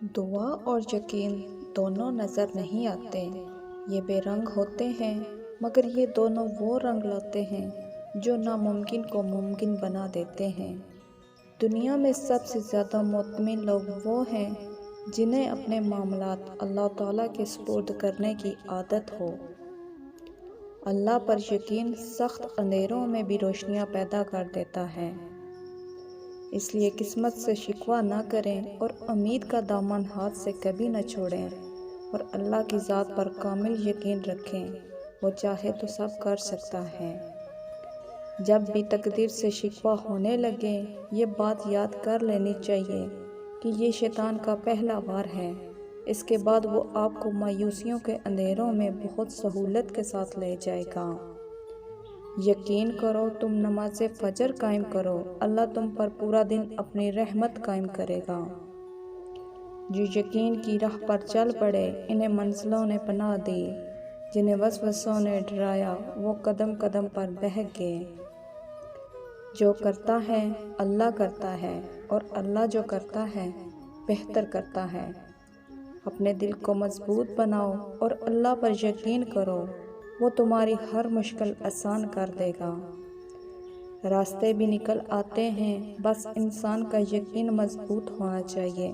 دعا اور یقین دونوں نظر نہیں آتے، یہ بے رنگ ہوتے ہیں، مگر یہ دونوں وہ رنگ لاتے ہیں جو ناممکن کو ممکن بنا دیتے ہیں۔ دنیا میں سب سے زیادہ مطمئن لوگ وہ ہیں جنہیں اپنے معاملات اللہ تعالیٰ کے سپرد کرنے کی عادت ہو۔ اللہ پر یقین سخت اندھیروں میں بھی روشنیاں پیدا کر دیتا ہے۔ اس لیے قسمت سے شکوہ نہ کریں اور امید کا دامن ہاتھ سے کبھی نہ چھوڑیں، اور اللہ کی ذات پر کامل یقین رکھیں، وہ چاہے تو سب کر سکتا ہے۔ جب بھی تقدیر سے شکوہ ہونے لگے، یہ بات یاد کر لینی چاہیے کہ یہ شیطان کا پہلا وار ہے، اس کے بعد وہ آپ کو مایوسیوں کے اندھیروں میں بہت سہولت کے ساتھ لے جائے گا۔ یقین کرو، تم نماز فجر قائم کرو، اللہ تم پر پورا دن اپنی رحمت قائم کرے گا۔ جو یقین کی راہ پر چل پڑے، انہیں منزلوں نے پناہ دی، جنہیں وسوسوں نے ڈرایا وہ قدم قدم پر بہک گئے۔ جو کرتا ہے اللہ کرتا ہے، اور اللہ جو کرتا ہے بہتر کرتا ہے۔ اپنے دل کو مضبوط بناؤ اور اللہ پر یقین کرو، وہ تمہاری ہر مشکل آسان کر دے گا۔ راستے بھی نکل آتے ہیں، بس انسان کا یقین مضبوط ہونا چاہیے۔